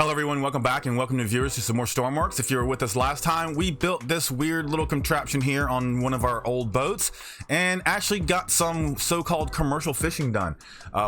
Hello everyone, welcome back and welcome to viewers to some more STORMWORKS. If you were with us last time, we built this weird little contraption here on one of our old boats and actually got some so-called commercial fishing done.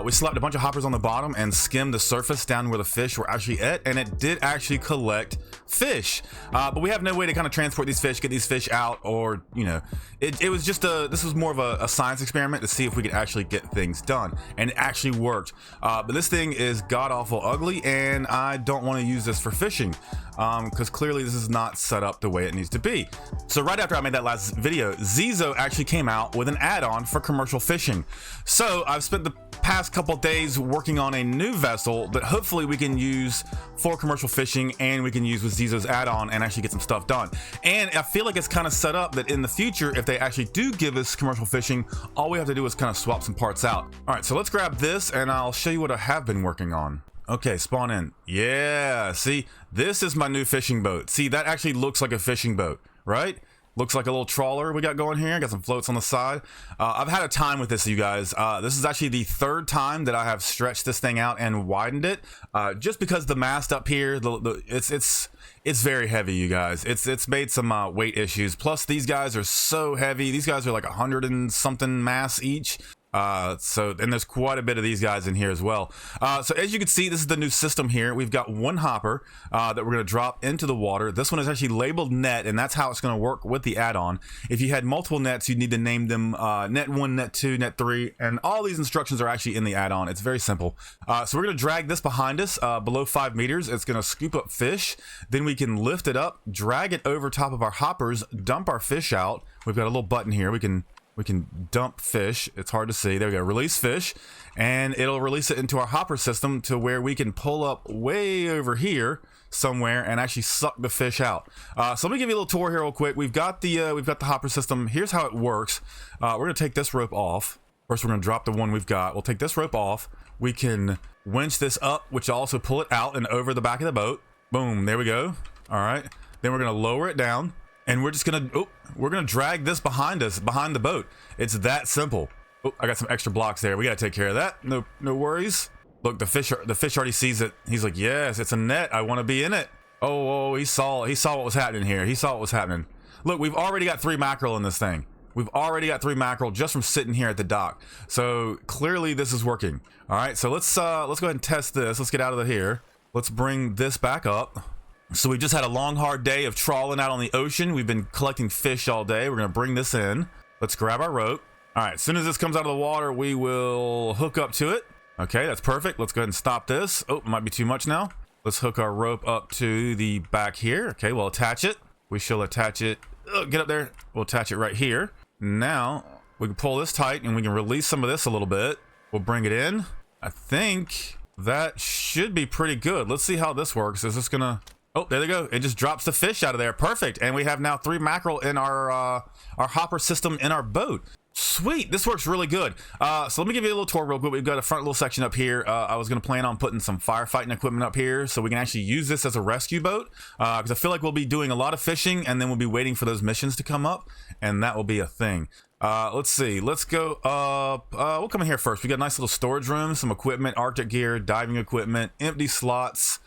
We slapped a bunch of hoppers on the bottom and skimmed the surface down where the fish were actually at, and it did actually collect fish. But we have no way to kind of transport these fish, get these fish out, or, you know, it was just this was more of a science experiment to see if we could actually get things done, and it actually worked. But this thing is god-awful ugly, and I don't want to use this for fishing because clearly this is not set up the way it needs to be. So right after I made that last video, Zizo actually came out with an add-on for commercial fishing. So I've spent the past couple days working on a new vessel that hopefully we can use for commercial fishing, and we can use with Zizo's add-on and actually get some stuff done. And I feel like it's kind of set up that in the future, if they actually do give us commercial fishing, all we have to do is kind of swap some parts out. All right, so let's grab this and I'll show you what I have been working on. Okay, spawn in. Yeah, see, this is my new fishing boat. See, that actually looks like a fishing boat, right? Looks like a little trawler we got going here. Got some floats on the side. I've had a time with this, you guys. This is actually the third time that I have stretched this thing out and widened it. Just because the mast up here, it's very heavy, you guys. It's made some weight issues. Plus, these guys are so heavy. These guys are like 100 and something mass each. And there's quite a bit of these guys in here as well. So as you can see, this is the new system here. We've got one hopper that we're going to drop into the water. This one is actually labeled net, and that's how it's going to work with the add-on. If you had multiple nets, you'd need to name them net 1, net 2, net 3, and all these instructions are actually in the add-on. It's very simple. So we're going to drag this behind us below 5 meters. It's going to scoop up fish. Then we can lift it up, drag it over top of our hoppers, dump our fish out. We've got a little button here. We can dump fish. It's hard to see. There we go. Release fish, and it'll release it into our hopper system to where we can pull up way over here somewhere and actually suck the fish out. So let me give you a little tour here real quick. We've got the hopper system. Here's how it works. We're gonna take this rope off. First, we're gonna drop the one we've got. We'll take this rope off. We can winch this up, which will also pull it out and over the back of the boat. Boom. There we go. All right. Then we're gonna lower it down. And we're just gonna, we're gonna drag this behind us, behind the boat. It's that simple. Oh, I got some extra blocks there. We gotta take care of that. No worries. Look, the fish already sees it. He's like, yes, it's a net. I want to be in it. Oh, he saw what was happening here. He saw what was happening. Look, we've already got 3 mackerel in this thing. We've already got 3 mackerel just from sitting here at the dock. So clearly this is working. All right, so let's go ahead and test this. Let's get out of here. Let's bring this back up. So we just had a long, hard day of trawling out on the ocean. We've been collecting fish all day. We're gonna bring this in. Let's grab our rope. All right, as soon as this comes out of the water, we will hook up to it. Okay, that's perfect. Let's go ahead and stop this. Oh, it might be too much now. Let's hook our rope up to the back here. Okay, we'll attach it. We shall attach it. Get up there. We'll attach it right here. Now, we can pull this tight and we can release some of this a little bit. We'll bring it in. I think that should be pretty good. Let's see how this works. Is this gonna... Oh, there they go. It just drops the fish out of there. Perfect. And we have now 3 mackerel in our hopper system in our boat. Sweet. This works really good. So let me give you a little tour real quick. We've got a front little section up here. I was going to plan on putting some firefighting equipment up here so we can actually use this as a rescue boat. Because I feel like we'll be doing a lot of fishing, and then we'll be waiting for those missions to come up, and that will be a thing. Let's see. Let's go up. We'll come in here first. We got a nice little storage room, some equipment, Arctic gear, diving equipment, empty slots.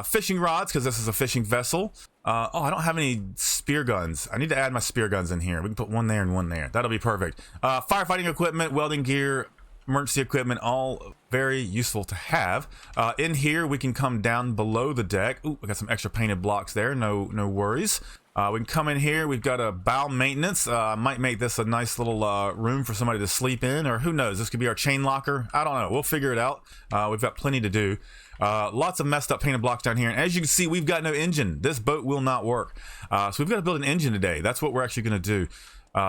Fishing rods, because this is a fishing vessel. Oh, I don't have any spear guns. I need to add my spear guns in here. We can put one there and one there. That'll be perfect. Firefighting equipment, welding gear, emergency equipment, all very useful to have. In here, we can come down below the deck. Ooh, we got some extra painted blocks there. No worries. We can come in here. We've got a bow maintenance. Might make this a nice little room for somebody to sleep in, or who knows? This could be our chain locker. I don't know. We'll figure it out. We've got plenty to do. Lots of messed up painted blocks down here, and as you can see, we've got no engine. This boat will not work. So we've got to build an engine today. That's what we're actually going to do.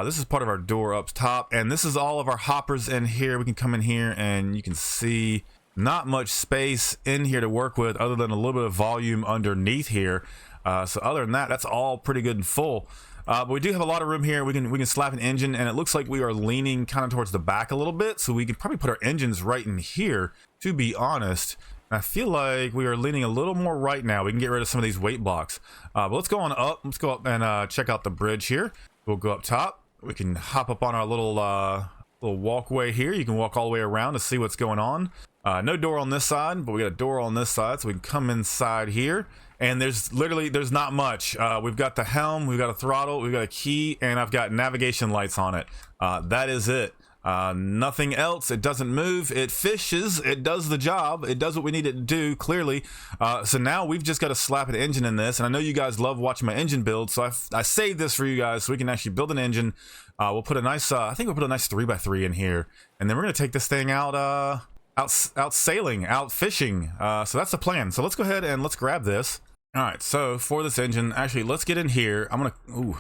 This is part of our door up top, and this is all of our hoppers in here. We can come in here and you can see not much space in here to work with other than a little bit of volume underneath here. So other than that, that's all pretty good and full. But we do have a lot of room here. We can slap an engine, and it looks like we are leaning kind of towards the back a little bit, so we can probably put our engines right in here, to be honest. I feel like we are leaning a little more right now. We can get rid of some of these weight blocks. But let's go on up. Let's go up and check out the bridge here. We'll go up top. We can hop up on our little walkway here. You can walk all the way around to see what's going on. No door on this side, but we got a door on this side, so we can come inside here. And there's not much. We've got the helm, we've got a throttle, we've got a key, and I've got navigation lights on it. That is it. Nothing else. It doesn't move, it fishes, it does the job, it does what we need it to do, clearly. So now we've just got to slap an engine in this, and I know you guys love watching my engine build, so I saved this for you guys so we can actually build an engine. We'll put a nice I think we'll put a nice 3x3 in here, and then we're gonna take this thing out out sailing, out fishing. So that's the plan. So let's go ahead and let's grab this. All right, so for this engine, actually, let's get in here. I'm gonna,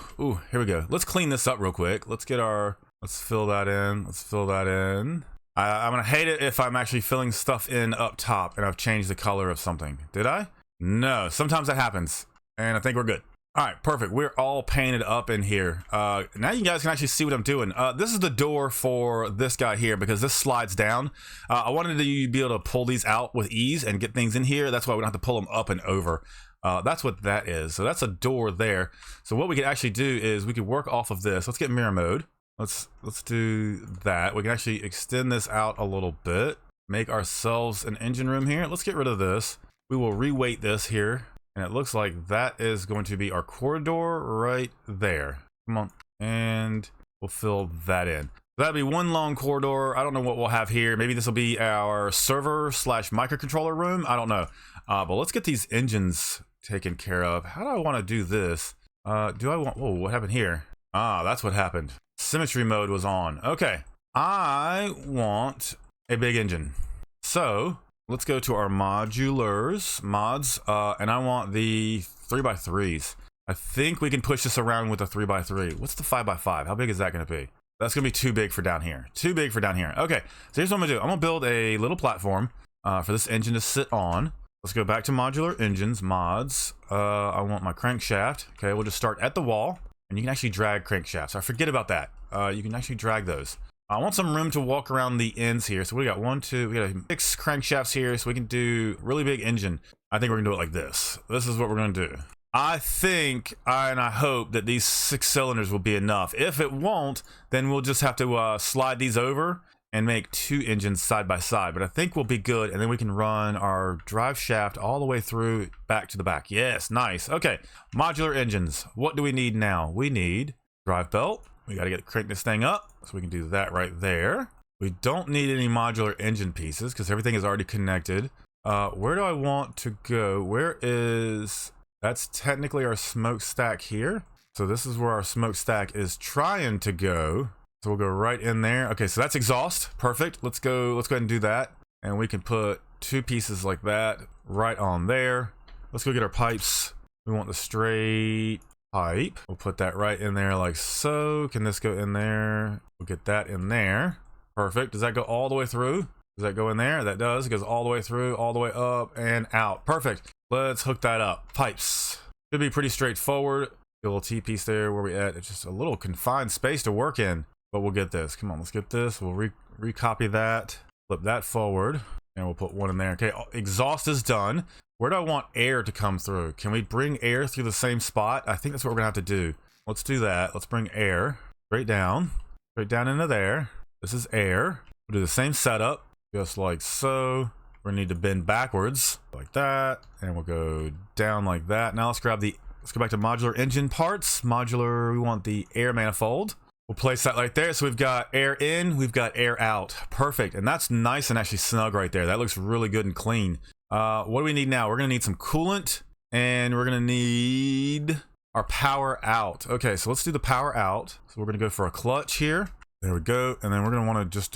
here we go. Let's clean this up real quick. Let's fill that in. Let's fill that in. I'm gonna hate it if I'm actually filling stuff in up top and I've changed the color of something. Did I? No, sometimes that happens. And I think we're good. All right, perfect. We're all painted up in here. Now you guys can actually see what I'm doing. This is the door for this guy here because this slides down. I wanted to be able to pull these out with ease and get things in here. That's why we don't have to pull them up and over. That's what that is. So that's a door there. So what we could actually do is we could work off of this. Let's get mirror mode. Let's do that. We can actually extend this out a little bit. Make ourselves an engine room here. Let's get rid of this. We will reweight this here. And it looks like that is going to be our corridor right there. Come on. And we'll fill that in. That'll be one long corridor. I don't know what we'll have here. Maybe this will be our server / microcontroller room. I don't know. But let's get these engines taken care of. How do I want to do this? Do I want... Whoa, what happened here? Ah, that's what happened. Symmetry mode was on. Okay. I want a big engine. So... let's go to our mods, and I want the 3x3s. I think we can push this around with a 3x3. What's the 5x5? How big is that going to be? That's going to be too big for down here. Too big for down here. Okay, so here's what I'm going to do. I'm going to build a little platform for this engine to sit on. Let's go back to modular engines, mods. I want my crankshaft. Okay, we'll just start at the wall, and you can actually drag crankshafts. I forget about that. You can actually drag those. I want some room to walk around the ends here. So we got 1, 2, we got 6 crankshafts here, so we can do really big engine. I think we're gonna do it like this. This is what we're gonna do. I think, and I hope that these 6 cylinders will be enough. If it won't, then we'll just have to slide these over and make 2 engines side by side. But I think we'll be good, and then we can run our drive shaft all the way through back to the back. Yes, nice. Okay, modular engines. What do we need now? We need drive belt. We got to crank this thing up, so we can do that right there. We don't need any modular engine pieces because everything is already connected. Where do I want to go? Where is... that's technically our smokestack here. So this is where our smokestack is trying to go. So we'll go right in there. Okay, so that's exhaust. Perfect. Let's go ahead and do that. And we can put 2 pieces like that right on there. Let's go get our pipes. We want the straight... pipe. We'll put that right in there like so. Can this go in there? We'll get that in there. Perfect. Does that go all the way through? Does that go in there? That does. It goes all the way through, all the way up and out. Perfect. Let's hook that up. Pipes. Should be pretty straightforward. A little T-piece there. Where we at? It's just a little confined space to work in. But we'll get this. Come on, let's get this. We'll recopy that. Flip that forward. And we'll put one in there. Okay, exhaust is done. Where do I want air to come through? Can we bring air through the same spot? I think that's what we're gonna have to do. Let's do that. Let's bring air straight down into there. This is air. We'll do the same setup, just like so. We're gonna need to bend backwards like that, and we'll go down like that. Now let's go back to modular engine parts. Modular, we want the air manifold. We'll place that right there. So we've got air in, we've got air out. Perfect, and that's nice and actually snug right there. That looks really good and clean. What do we need now? We're gonna need some coolant, and we're gonna need our power out. Okay, so let's do the power out. So we're gonna go for a clutch here. There we go, and then we're gonna want to just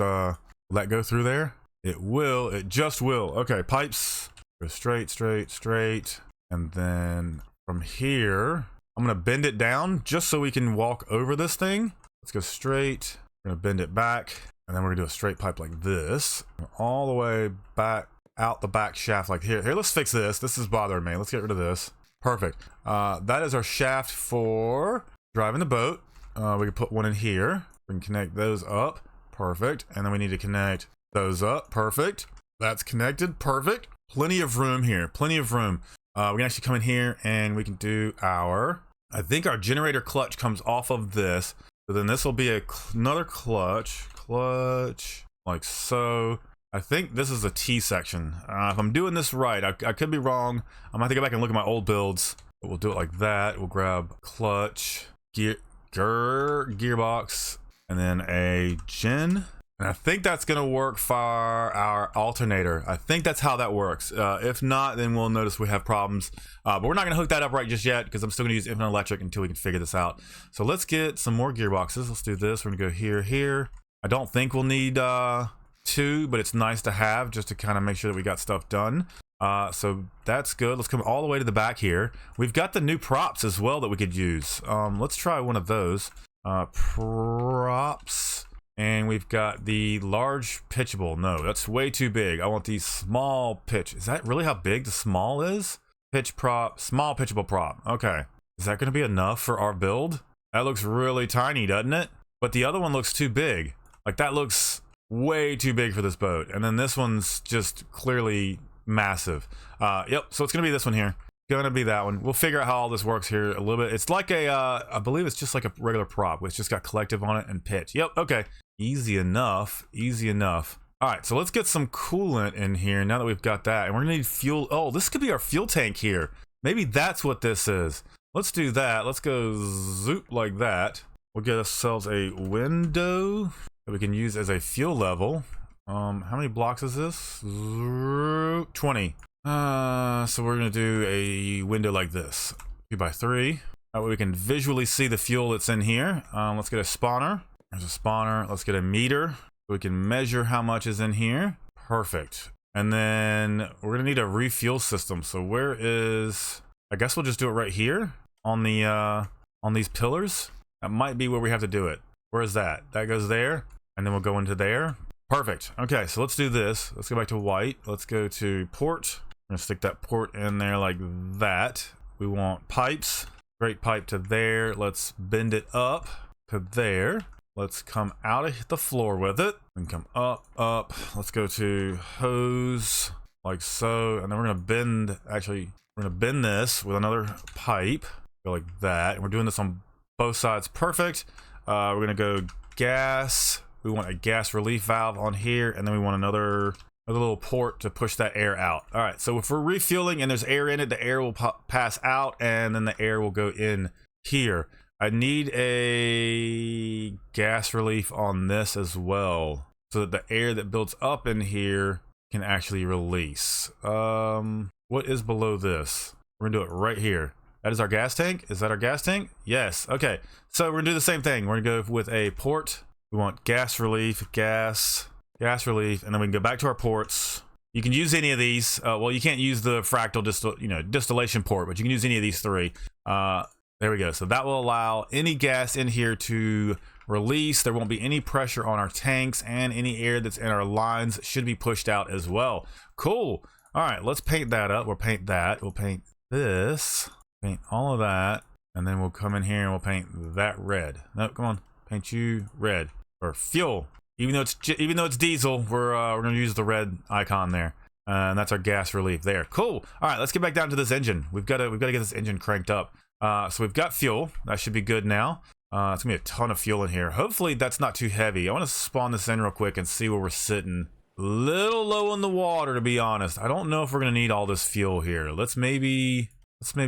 let go through there. It just will. Okay, pipes go straight, and then from here I'm gonna bend it down just so we can walk over this thing. Let's go straight. We're gonna bend it back, and then we're gonna do a straight pipe like this, all the way back out the back shaft like here. Let's fix this. This is bothering me. Let's get rid of this. Perfect. That is our shaft for driving the boat. We can put one in here. We can connect those up. Perfect. And then we need to connect those up. Perfect. That's connected. Perfect. Plenty of room here. Plenty of room. We can actually come in here and we can do I think our generator clutch comes off of this. So then this will be another clutch like so. I think this is a T section. If I'm doing this right, I could be wrong. I'm gonna have to go back and look at my old builds. But we'll do it like that. We'll grab clutch, gearbox, and then a gen. And I think that's gonna work for our alternator. I think that's how that works. If not, then we'll notice we have problems. But we're not gonna hook that up right just yet because I'm still gonna use infinite electric until we can figure this out. So let's get some more gearboxes. Let's do this. We're gonna go here. I don't think we'll need 2, but it's nice to have just to kind of make sure that we got stuff done. So that's good. Let's come all the way to the back here. We've got the new props as well that we could use. Let's try one of those. Props. And we've got the large pitchable. No, that's way too big. I want the small pitch. Is that really how big the small is? Pitch prop, small pitchable prop. Okay. Is that going to be enough for our build? That looks really tiny, doesn't it? But the other one looks too big. Like that looks way too big for this boat. And then this one's just clearly massive. Yep. So it's going to be this one here. Gonna be that one. We'll figure out how all this works here a little bit. It's like a, I believe it's just like a regular prop. It's just got collective on it and pitch. Yep. Okay. Easy enough. Easy enough. All right. So let's get some coolant in here now that we've got that. And we're gonna need fuel. Oh, this could be our fuel tank here. Maybe that's what this is. Let's do that. Let's go zoop like that. We'll get ourselves a window that we can use as a fuel level. How many blocks is this? 20. So we're gonna do a window like this, 2 by 3. That way we can visually see the fuel that's in here. Let's get a spawner. There's a spawner. Let's get a meter so we can measure how much is in here. Perfect. And then we're gonna need a refuel system. So where is? I guess we'll just do it right here on the on these pillars. That might be where we have to do it. Where is that? That goes there, and then we'll go into there. Perfect. Okay, so let's do this. Let's go back to white. Let's go to port. I'm gonna stick that port in there like that. We want pipes. Straight pipe to there. Let's bend it up to there. Let's come out of the floor with it and come up. Let's go to hose like so, and then we're gonna bend. Actually, we're gonna bend this with another pipe. Go like that, and we're doing this on both sides. Perfect. We're gonna go gas. We want a gas relief valve on here, and then we want another little port to push that air out. All right, so if we're refueling and there's air in it, the air will pass out and then the air will go in here. I need a gas relief on this as well so that the air that builds up in here can actually release. What is below this? We're gonna do it right here. That is our gas tank. Is that our gas tank? Yes. Okay, so we're gonna do the same thing. We're gonna go with a port. We want gas relief, gas relief, and then we can go back to our ports. You can use any of these. Well, you can't use the fractal distillation port, but you can use any of these 3. There we go. So that will allow any gas in here to release. There won't be any pressure on our tanks, and any air that's in our lines should be pushed out as well. Cool. All right, let's paint that up. We'll paint that. We'll paint this. Paint all of that, and then we'll come in here and we'll paint that red. No, come on. Paint you red or fuel. Even though it's diesel, we're gonna use the red icon there, and that's our gas relief there. Cool. All right, let's get back down to this engine. We've got to get this engine cranked up. So we've got fuel. That should be good now. It's gonna be a ton of fuel in here. Hopefully that's not too heavy. I want to spawn this in real quick and see where we're sitting. A little low in the water, to be honest. I don't know if we're gonna need all this fuel here. Let's maybe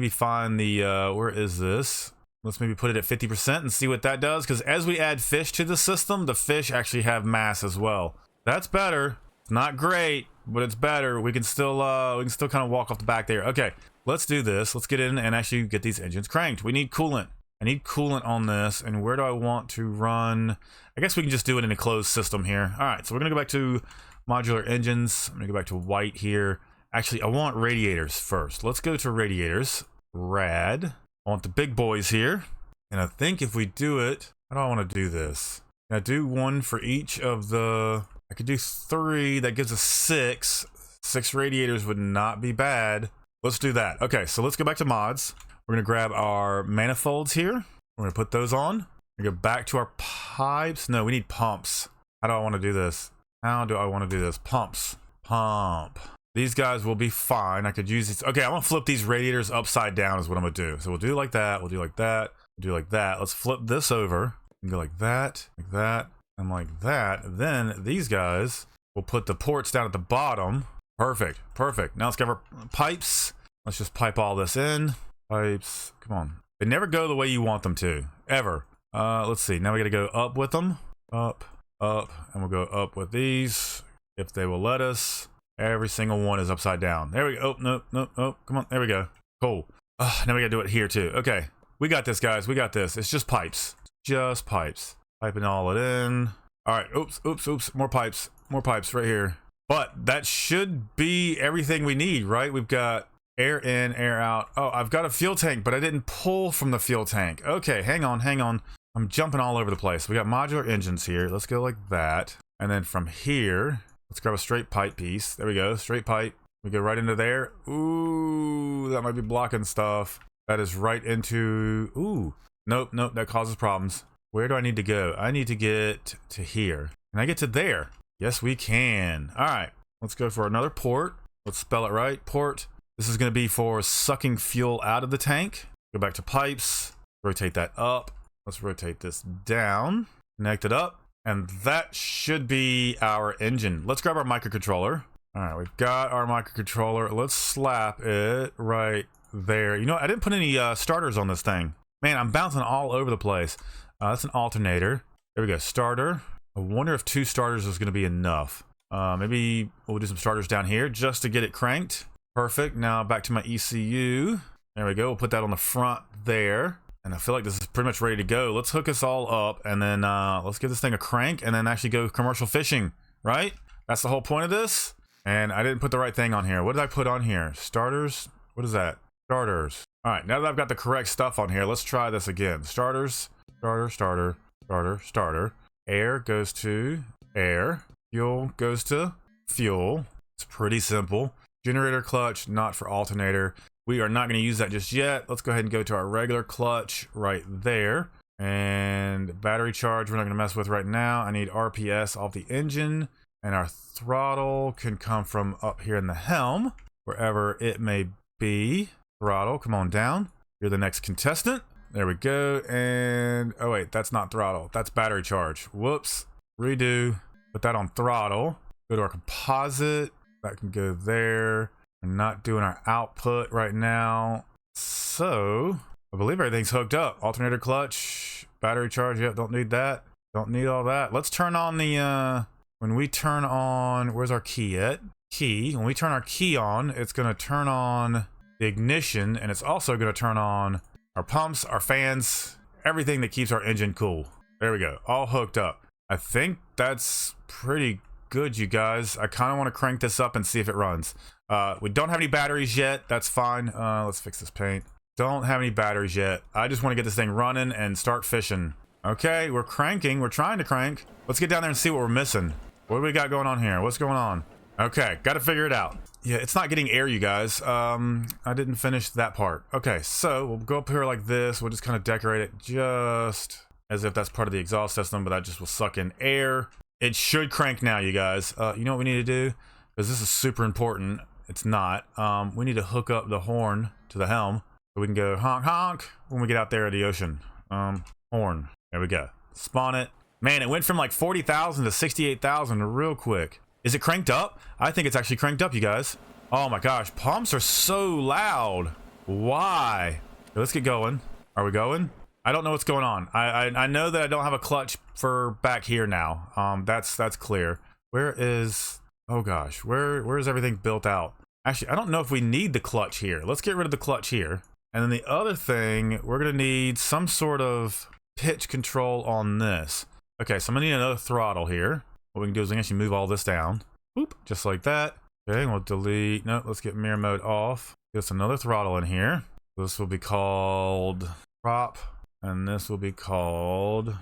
find the where is this? Let's maybe put it at 50% and see what that does, because as we add fish to the system, the fish actually have mass as well. That's better. It's not great, but it's better. We can still kind of walk off the back there. Okay, let's do this. Let's get in and actually get these engines cranked. We need coolant. I need coolant on this, and where do I want to run? I guess we can just do it in a closed system here. All right, so we're gonna go back to modular engines. I'm gonna go back to white here. Actually, I want radiators first. Let's go to radiators. Rad. I want the big boys here, and I think if we do it, how do I want to do this? Can I do 1 for each of the? I could do 3. That gives us 6. 6 radiators would not be bad. Let's do that. Okay, so let's go back to mods. We're gonna grab our manifolds here. We're gonna put those on. We go back to our pipes. No, we need pumps. How do I want to do this? How do I want to do this? Pumps. Pump. These guys will be fine. I could use these. Okay, I'm gonna flip these radiators upside down is what I'm gonna do. So we'll do like that. We'll do like that. We'll do like that. Let's flip this over and go like that, and like that. Then these guys We'll put the ports down at the bottom. Perfect, perfect. Now let's get our pipes. Let's just pipe all this in. Pipes, come on. They never go the way you want them to, ever. Let's see, now we gotta go up with them. Up, up, and we'll go up with these, if they will let us. Every single one is upside down. There we go. Oh, nope, nope, nope. Come on, there we go. Cool. Now we gotta do it here too. Okay, we got this, guys. We got this. It's just pipes. Just pipes. Piping all it in. All right, oops, oops, oops. More pipes right here. But that should be everything we need, right? We've got air in, air out. Oh, I've got a fuel tank, but I didn't pull from the fuel tank. Okay, hang on, hang on. I'm jumping all over the place. We got modular engines here. Let's go like that. And then from here, let's grab a straight pipe piece. There we go, straight pipe. We go right into there. Ooh, that might be blocking stuff. That is right into, ooh. Nope, nope, that causes problems. Where do I need to go? I need to get to here. Can I get to there? Yes, we can. All right, let's go for another port. Let's spell it right, port. This is gonna be for sucking fuel out of the tank. Go back to pipes, rotate that up. Let's rotate this down, connect it up, and that should be our engine. Let's grab our microcontroller. All right, we've got our microcontroller. Let's slap it right there. You know, I didn't put any starters on this thing. Man, I'm bouncing all over the place. That's an alternator. There we go, starter. I wonder if 2 starters is gonna be enough. Maybe we'll do some starters down here just to get it cranked. Perfect, now back to my ECU. There we go, we'll put that on the front there. And I feel like this is pretty much ready to go. Let's hook us all up and then let's give this thing a crank and then actually go commercial fishing, right? That's the whole point of this. And I didn't put the right thing on here. What did I put on here? Starters, what is that? Starters. All right, now that I've got the correct stuff on here, let's try this again. Starters, starter, starter, starter, starter. Air goes to air. Fuel goes to fuel. It's pretty simple. Generator clutch, not for alternator. We are not going to use that just yet. Let's go ahead and go to our regular clutch right there. And battery charge, we're not going to mess with right now. I need RPS off the engine. And our throttle can come from up here in the helm, wherever it may be. Throttle, come on down. You're the next contestant. There we go. And oh wait, that's not throttle. That's battery charge. Whoops. Redo. Put that on throttle. Go to our composite. That can go there. We're not doing our output right now. So I believe everything's hooked up. Alternator clutch, battery charge. Yep, don't need that. Don't need all that. Let's turn on the when we turn on, where's our key at? Key. When we turn our key on, it's gonna turn on the ignition, and it's also gonna turn on our pumps, our fans, everything that keeps our engine cool. There we go, all hooked up. I think that's pretty good, you guys. I kind of want to crank this up and see if it runs. We don't have any batteries yet. That's fine. Let's fix this paint. Don't have any batteries yet. I just want to get this thing running and start fishing. Okay, we're cranking. We're trying to crank. Let's get down there and see what we're missing. What do we got going on here? What's going on? Okay, got to figure it out. Yeah, it's not getting air, you guys. I didn't finish that part. Okay, so we'll go up here like this. We'll just kind of decorate it just as if that's part of the exhaust system, but that just will suck in air. It should crank now, you guys. You know what we need to do? Because this is super important. It's not. We need to hook up the horn to the helm so we can go honk honk when we get out there at the ocean. Horn. There we go. Spawn it. Man, it went from like 40,000 to 68,000 real quick. Is it cranked up? I think it's actually cranked up, you guys. Oh my gosh, pumps are so loud. Why? Okay, let's get going. Are we going? I don't know what's going on. I know that I don't have a clutch for back here now. That's clear. Where is, oh gosh, where is everything built out? Actually, I don't know if we need the clutch here. Let's get rid of the clutch here. And then the other thing, we're gonna need some sort of pitch control on this. Okay, so I'm gonna need another throttle here. What we can do is we can actually move all this down. Boop, just like that. Okay, we'll delete, no, let's get mirror mode off. Just another throttle in here. This will be called prop, and this will be called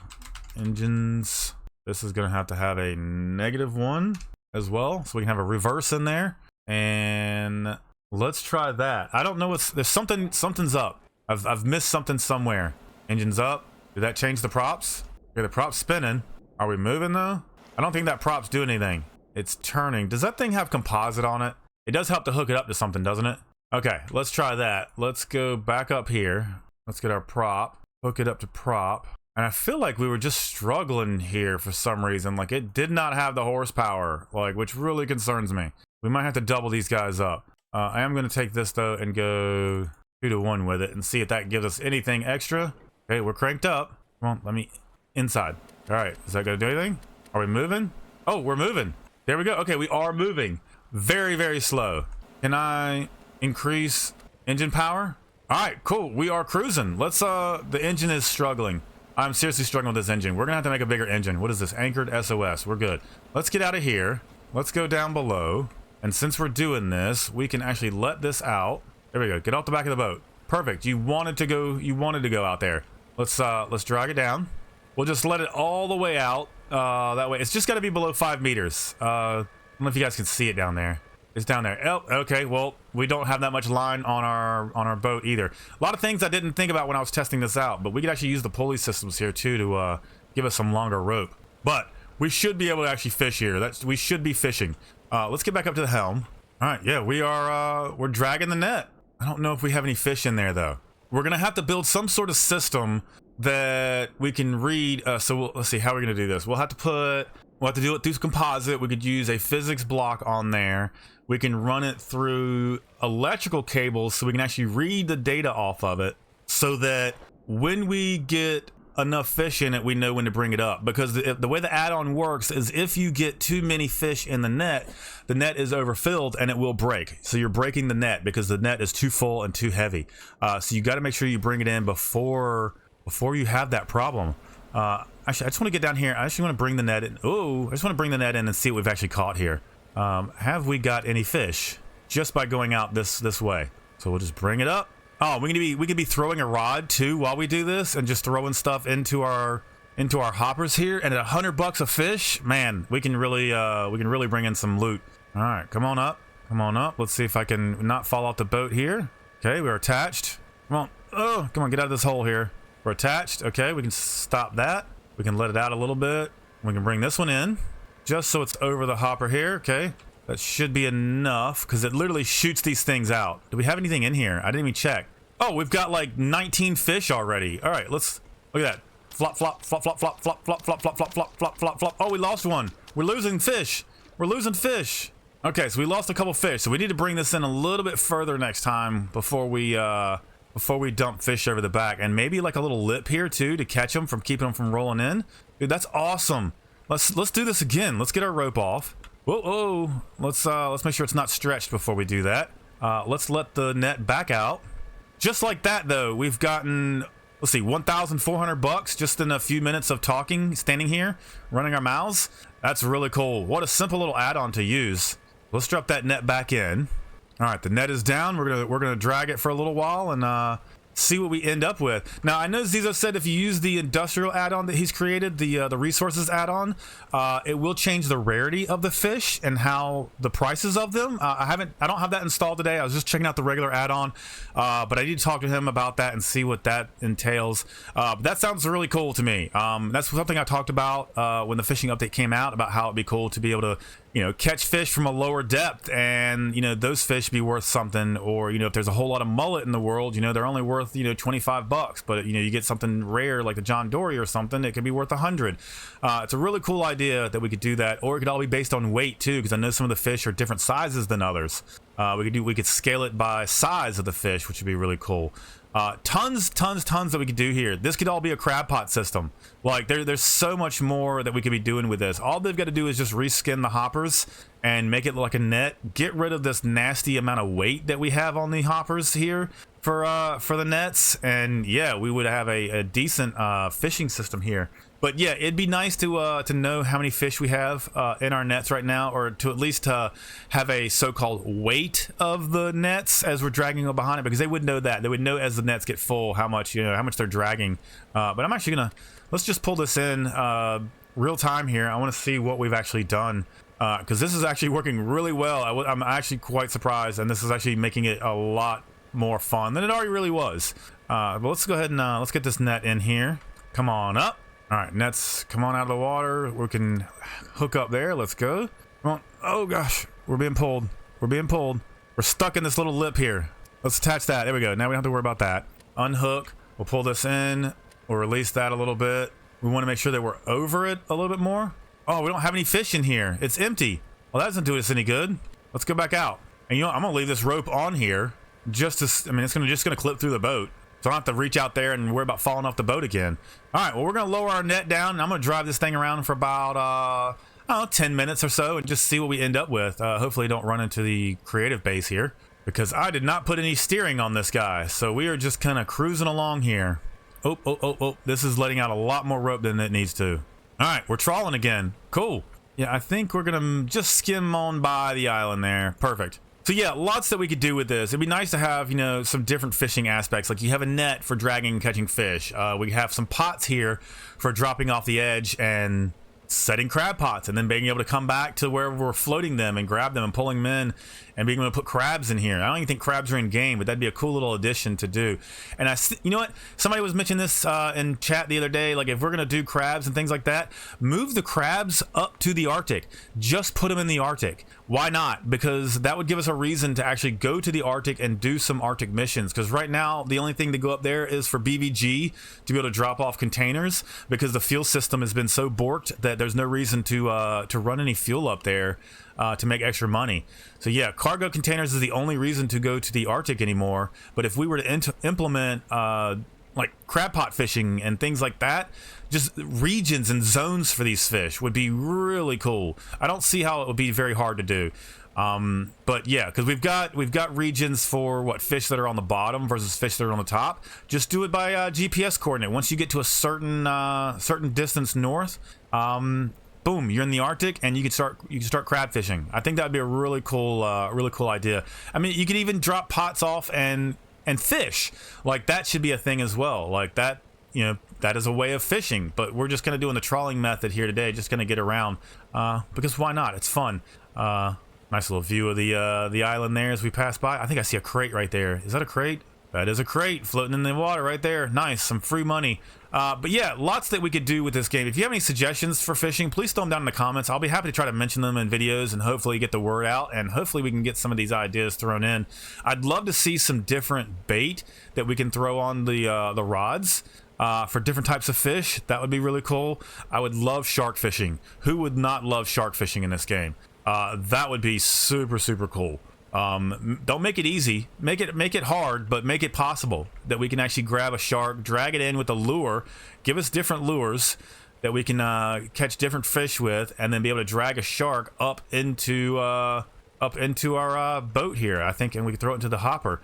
engines. This is gonna have to have a -1 as well, so we can have a reverse in there. And let's try that. I don't know what's, there's something's up. I've missed something somewhere. Engine's up. Did that change the props? Okay, the prop's spinning. Are we moving though? I don't think that prop's doing anything. It's turning. Does that thing have composite on it? It does help to hook it up to something, doesn't it? Okay, let's try that. Let's go back up here. Let's get our prop. Hook it up to prop. And I feel like we were just struggling here for some reason. Like it did not have the horsepower, like, which really concerns me. We might have to double these guys up. I am going to take this though and go 2 to 1 with it and see if that gives us anything extra. Okay, we're cranked up. Come on, let me inside. All right, is that going to do anything? Are we moving? Oh, we're moving. There we go. Okay, we are moving. Very, very slow. Can I increase engine power? All right, cool. We are cruising. Let's, the engine is struggling. I'm seriously struggling with this engine. We're gonna have to make a bigger engine. What is this? Anchored SOS. We're good. Let's get out of here. Let's go down below. And since we're doing this, we can actually let this out. There we go. Get off the back of the boat. Perfect. You wanted to go out there. Let's drag it down. We'll just let it all the way out. That way. It's just gotta be below 5 meters. I don't know if you guys can see it down there. It's down there. Oh, okay. Well, we don't have that much line on our boat either. A lot of things I didn't think about when I was testing this out, but we could actually use the pulley systems here too to give us some longer rope. But we should be able to actually fish here. We should be fishing. Let's get back up to the helm. All right. Yeah, we're dragging the net. I don't know if we have any fish in there though. We're gonna have to build some sort of system that we can read. Let's see how we're gonna do this. We'll have to do it through composite. We could use a physics block on there. We can run it through electrical cables so we can actually read the data off of it so that when we get enough fish in it, we know when to bring it up. Because the way the add-on works is if you get too many fish in the net is overfilled and it will break. So you're breaking the net because the net is too full and too heavy. So you got to make sure you bring it in before you have that problem. Actually, I just want to get down here. I actually want to bring the net in. Oh, I just want to bring the net in and see what we've actually caught here. Have we got any fish just by going out this way? So we'll just bring it up. Oh, we could be throwing a rod too while we do this and just throwing stuff into our hoppers here. And at $100 a fish, man, we can really bring in some loot. All right, come on up. Let's see if I can not fall off the boat here. Okay, we're attached. Come on. Oh, come on, get out of this hole here. We're attached. Okay, we can stop that. We can let it out a little bit. We can bring this one in just so it's over the hopper here. Okay, that should be enough because it literally shoots these things out. Do we have anything in here? I didn't even check. Oh, we've got like 19 fish already. All right, let's look at that. Flop, flop, flop, flop, flop, flop, flop, flop, flop, flop, flop, flop, flop, flop. Oh, we lost one. We're losing fish. Okay, so we lost a couple fish. So we need to bring this in a little bit further next time before we dump fish over the back, and maybe like a little lip here too to catch them from keeping them from rolling in. Dude, that's awesome. Let's do this again. Let's get our rope off. Whoa. Let's make sure it's not stretched before we do that. Let's let the net back out. Just like that though, we've gotten, let's see, $1,400 just in a few minutes of talking, standing here, running our mouths. That's really cool. What a simple little add-on to use. Let's drop that net back in. All right, the net is down. We're gonna drag it for a little while and see what we end up with. Now, I know Zizo said if you use the industrial add-on that he's created, the resources add-on, it will change the rarity of the fish and how the prices of them. I don't have that installed today. I was just checking out the regular add-on, but I need to talk to him about that and see what that entails. But that sounds really cool to me. That's something I talked about when the fishing update came out, about how it'd be cool to be able to, catch fish from a lower depth and, those fish be worth something. Or, if there's a whole lot of mullet in the world, they're only worth, $25, but, you get something rare like the John Dory or something, it could be worth 100. It's a really cool idea that we could do that, or it could all be based on weight too, because I know some of the fish are different sizes than others. We could scale it by size of the fish, which would be really cool. Tons that we could do here. This could all be a crab pot system. Like there's so much more that we could be doing with this. All they've got to do is just reskin the hoppers and make it like a net. Get rid of this nasty amount of weight that we have on the hoppers here for the nets, and yeah, we would have a decent fishing system here. But yeah, it'd be nice to know how many fish we have in our nets right now, or to at least have a so-called weight of the nets as we're dragging them behind it, because they would know that. They would know as the nets get full how much they're dragging. But I'm actually let's just pull this in real time here. I want to see what we've actually done, because this is actually working really well. I'm actually quite surprised, and this is actually making it a lot more fun than it already really was. But let's go ahead and let's get this net in here. Come on up. All right, nets, come on out of the water. We can hook up there. Let's go. Come on. Oh gosh, we're being pulled. We're stuck in this little lip here. Let's attach that. There we go. Now we don't have to worry about that. Unhook. We'll pull this in. We'll release that a little bit. We want to make sure that we're over it a little bit more. Oh, we don't have any fish in here. It's empty. Well, that doesn't do us any good. Let's go back out. And you know, I'm gonna leave this rope on here just to, I mean, it's just gonna clip through the boat. So I don't have to reach out there and worry about falling off the boat again. All right, well, we're gonna lower our net down and I'm gonna drive this thing around for about, I don't know, 10 minutes or so and just see what we end up with. Hopefully don't run into the creative base here because I did not put any steering on this guy. So we are just kind of cruising along here. Oh, this is letting out a lot more rope than it needs to. All right, we're trawling again. Cool. Yeah, I think we're gonna just skim on by the island there. Perfect. So yeah, lots that we could do with this. It'd be nice to have, you know, some different fishing aspects. Like you have a net for dragging and catching fish. We have some pots here for dropping off the edge and setting crab pots, and then being able to come back to where we're floating them and grab them and pulling them in and being able to put crabs in here. I don't even think crabs are in game, but that'd be a cool little addition to do. And you know what? Somebody was mentioning this in chat the other day. Like if we're going to do crabs and things like that, move the crabs up to the Arctic. Just put them in the Arctic. Why not? Because that would give us a reason to actually go to the Arctic and do some Arctic missions. Because right now, the only thing to go up there is for BVG to be able to drop off containers, because the fuel system has been so borked that there's no reason to run any fuel up there to make extra money. So yeah, cargo containers is the only reason to go to the Arctic anymore. But if we were to implement like crab pot fishing and things like that, just regions and zones for these fish would be really cool. I don't see how it would be very hard to do. But yeah, because we've got regions for what fish that are on the bottom versus fish that are on the top. Just do it by GPS coordinate. Once you get to a certain distance north, boom, you're in the Arctic and you can start crab fishing. I think that'd be a really cool idea. I mean, you could even drop pots off and fish. Like that should be a thing as well. Like that, you know, that is a way of fishing. But we're just kind of doing the trawling method here today, just gonna get around because why not? It's fun. Nice little view of the island there as we pass by. I think I see a crate right there. Is that a crate? That is a crate floating in the water right there. Nice, some free money. But yeah, lots that we could do with this game. If you have any suggestions for fishing, please throw them down in the comments. I'll be happy to try to mention them in videos and hopefully get the word out, and hopefully we can get some of these ideas thrown in. I'd love to see some different bait that we can throw on the rods for different types of fish. That would be really cool. I would love shark fishing. Who would not love shark fishing in this game? That would be super, super cool. Don't make it easy, make it hard, but make it possible that we can actually grab a shark, drag it in with a lure, give us different lures that we can catch different fish with, and then be able to drag a shark up into our boat here, I think, and we can throw it into the hopper.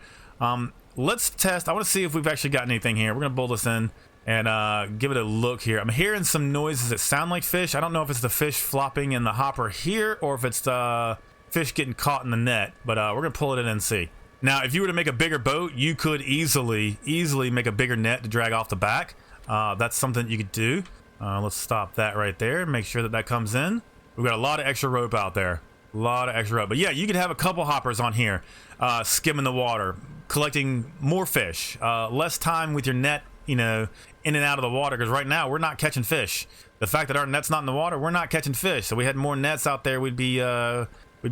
Let's test. I want to see if we've actually got anything here. We're gonna pull this in and give it a look here. I'm hearing some noises that sound like fish. I don't know if it's the fish flopping in the hopper here or if it's the fish getting caught in the net, but we're gonna pull it in and see. Now, if you were to make a bigger boat, you could easily make a bigger net to drag off the back. That's something you could do. Let's stop that right there. Make sure that comes in. We've got a lot of extra rope out there. A lot of extra rope. But yeah, you could have a couple hoppers on here, skimming the water, collecting more fish. Less time with your net, you know, in and out of the water, because right now we're not catching fish. The fact that our net's not in the water, we're not catching fish. So we had more nets out there, we'd be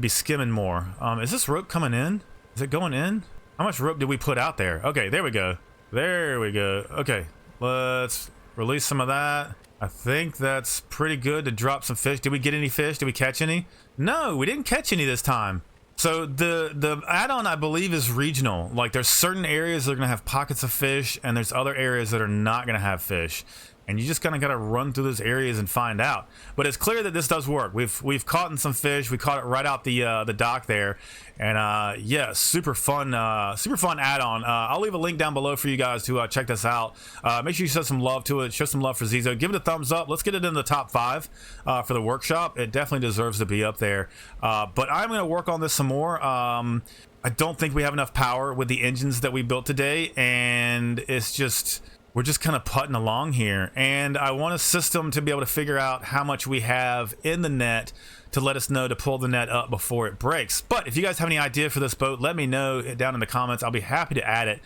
skimming more. Is this rope coming in? Is it going in? How much rope did we put out there? Okay, there we go. There we go. Okay, let's release some of that. I think that's pretty good to drop some fish. Did we get any fish? Did we catch any? No, we didn't catch any this time. So the add-on, I believe, is regional. Like there's certain areas that are gonna have pockets of fish, and there's other areas that are not gonna have fish. And you just kind of got to run through those areas and find out. But it's clear that this does work. We've caught in some fish. We caught it right out the dock there, and yeah, super fun add-on. I'll leave a link down below for you guys to check this out. Make sure you show some love to it. Show some love for Zizo. Give it a thumbs up. Let's get it in the top 5 for the workshop. It definitely deserves to be up there. But I'm going to work on this some more. I don't think we have enough power with the engines that we built today, and it's just, we're just kind of putting along here, and I want a system to be able to figure out how much we have in the net to let us know to pull the net up before it breaks. But if you guys have any idea for this boat, let me know down in the comments. I'll be happy to add it.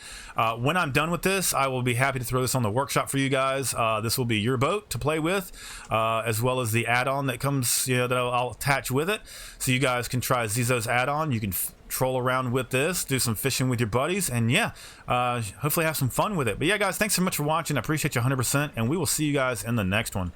When I'm done with this, I will be happy to throw this on the workshop for you guys. This will be your boat to play with, as well as the add-on that comes, that I'll attach with it, so you guys can try Zizo's add-on. You can troll around with this, do some fishing with your buddies, and yeah, hopefully have some fun with it. But yeah, guys, thanks so much for watching. I appreciate you 100%, and we will see you guys in the next one.